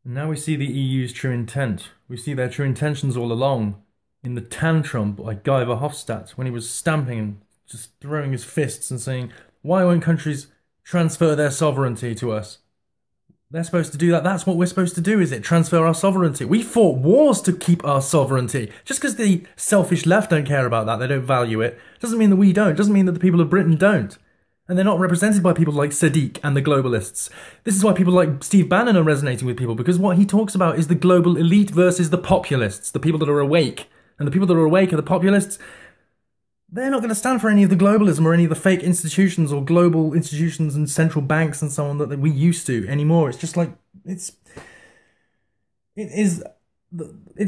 And now we see the EU's true intent. We see their true intentions all along in the tantrum by Guy Verhofstadt when he was stamping and just throwing his fists and saying, why won't countries transfer their sovereignty to us? They're supposed to do that. That's what we're supposed to do, is it? Transfer our sovereignty. We fought wars to keep our sovereignty. Just because the selfish left don't care about that, they don't value it, doesn't mean that we don't. Doesn't mean that the people of Britain don't. And they're not represented by people like Sadiq and the globalists. This is why people like Steve Bannon are resonating with people, because what he talks about is the global elite versus the populists, the people that are awake. And the people that are awake are the populists. They're not going to stand for any of the globalism or any of the fake institutions or global institutions and central banks and so on that we used to anymore. It's just like, it's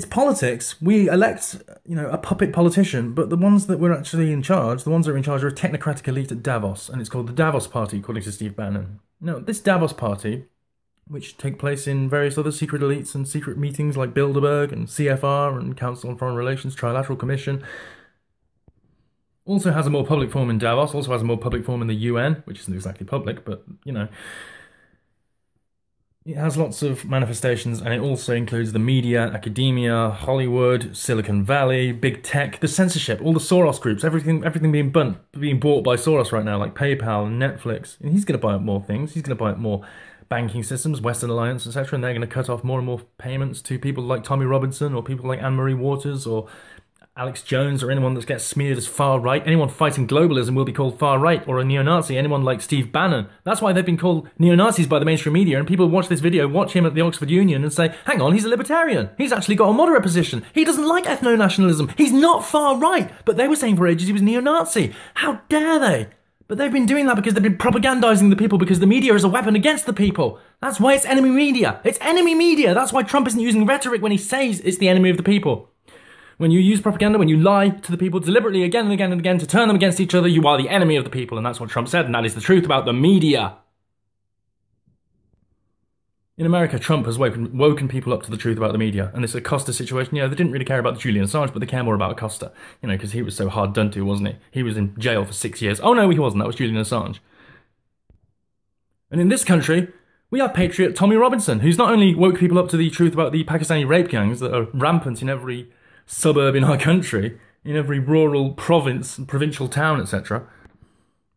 politics. We elect, a puppet politician, but the ones that were actually in charge, the ones that are in charge are a technocratic elite at Davos, and it's called the Davos Party, according to Steve Bannon. Now, this Davos Party, which take place in various other secret elites and secret meetings like Bilderberg and CFR and Council on Foreign Relations, Trilateral Commission, also has a more public form in Davos, also has a more public form in the UN, which isn't exactly public, but, it has lots of manifestations, and it also includes the media, academia, Hollywood, Silicon Valley, big tech, the censorship, all the Soros groups, everything being bought by Soros right now, like PayPal and Netflix. And he's going to buy up more things. He's going to buy up more banking systems, Western Alliance, etc., and they're going to cut off more and more payments to people like Tommy Robinson or people like Anne-Marie Waters or Alex Jones or anyone that gets smeared as far-right. Anyone fighting globalism will be called far-right or a neo-Nazi. Anyone like Steve Bannon. That's why they've been called neo-Nazis by the mainstream media, and people watch this video, watch him at the Oxford Union and say, hang on, he's a libertarian. He's actually got a moderate position. He doesn't like ethno-nationalism. He's not far-right. But they were saying for ages he was neo-Nazi. How dare they? But they've been doing that because they've been propagandizing the people, because the media is a weapon against the people. That's why it's enemy media. It's enemy media. That's why Trump isn't using rhetoric when he says it's the enemy of the people. When you use propaganda, when you lie to the people deliberately again and again and again to turn them against each other, you are the enemy of the people. And that's what Trump said, and that is the truth about the media. In America, Trump has woken people up to the truth about the media. And this Acosta situation, they didn't really care about Julian Assange, but they care more about Acosta. Because he was so hard done to, wasn't he? He was in jail for 6 years. Oh no, he wasn't. That was Julian Assange. And in this country, we have patriot Tommy Robinson, who's not only woke people up to the truth about the Pakistani rape gangs that are rampant in every suburb in our country, in every rural province, provincial town, etc.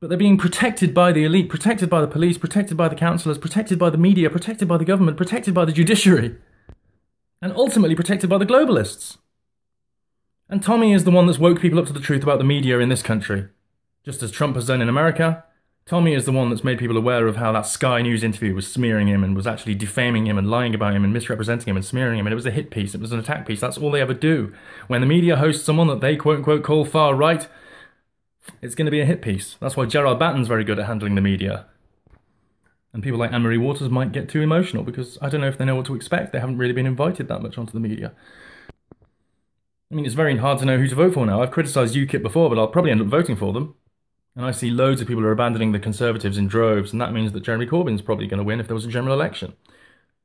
But they're being protected by the elite, protected by the police, protected by the councillors, protected by the media, protected by the government, protected by the judiciary, and ultimately protected by the globalists. And Tommy is the one that's woke people up to the truth about the media in this country. Just as Trump has done in America, Tommy is the one that's made people aware of how that Sky News interview was smearing him and was actually defaming him and lying about him and misrepresenting him and smearing him. And it was a hit piece. It was an attack piece. That's all they ever do. When the media hosts someone that they quote-unquote call far right, it's going to be a hit piece. That's why Gerard Batten's very good at handling the media. And people like Anne-Marie Waters might get too emotional because I don't know if they know what to expect. They haven't really been invited that much onto the media. I mean, it's very hard to know who to vote for now. I've criticised UKIP before, but I'll probably end up voting for them. And I see loads of people are abandoning the Conservatives in droves, and that means that Jeremy Corbyn's probably going to win if there was a general election.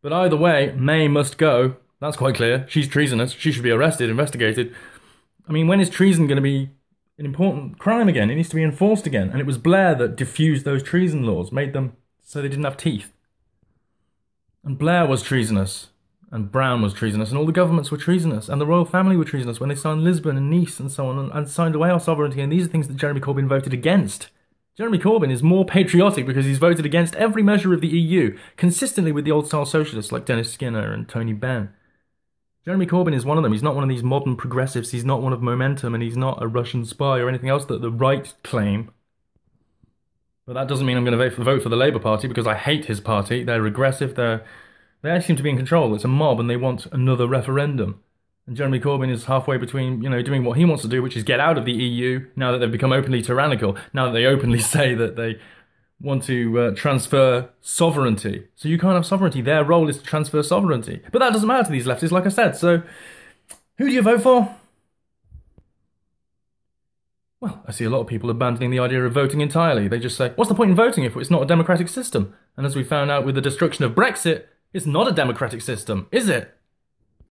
But either way, May must go. That's quite clear. She's treasonous. She should be arrested, investigated. I mean, when is treason going to be an important crime again? It needs to be enforced again. And it was Blair that diffused those treason laws, made them so they didn't have teeth. And Blair was treasonous. And Brown was treasonous, and all the governments were treasonous, and the royal family were treasonous when they signed Lisbon and Nice and so on, and signed away our sovereignty, and these are things that Jeremy Corbyn voted against. Jeremy Corbyn is more patriotic because he's voted against every measure of the EU, consistently with the old-style socialists like Dennis Skinner and Tony Benn. Jeremy Corbyn is one of them. He's not one of these modern progressives, he's not one of Momentum, and he's not a Russian spy or anything else that the right claim. But that doesn't mean I'm going to vote for the Labour Party, because I hate his party. They're regressive, they actually seem to be in control. It's a mob and they want another referendum. And Jeremy Corbyn is halfway between, doing what he wants to do, which is get out of the EU, now that they've become openly tyrannical, now that they openly say that they want to transfer sovereignty. So you can't have sovereignty. Their role is to transfer sovereignty. But that doesn't matter to these leftists, like I said. So who do you vote for? Well, I see a lot of people abandoning the idea of voting entirely. They just say, what's the point in voting if it's not a democratic system? And as we found out with the destruction of Brexit, it's not a democratic system, is it?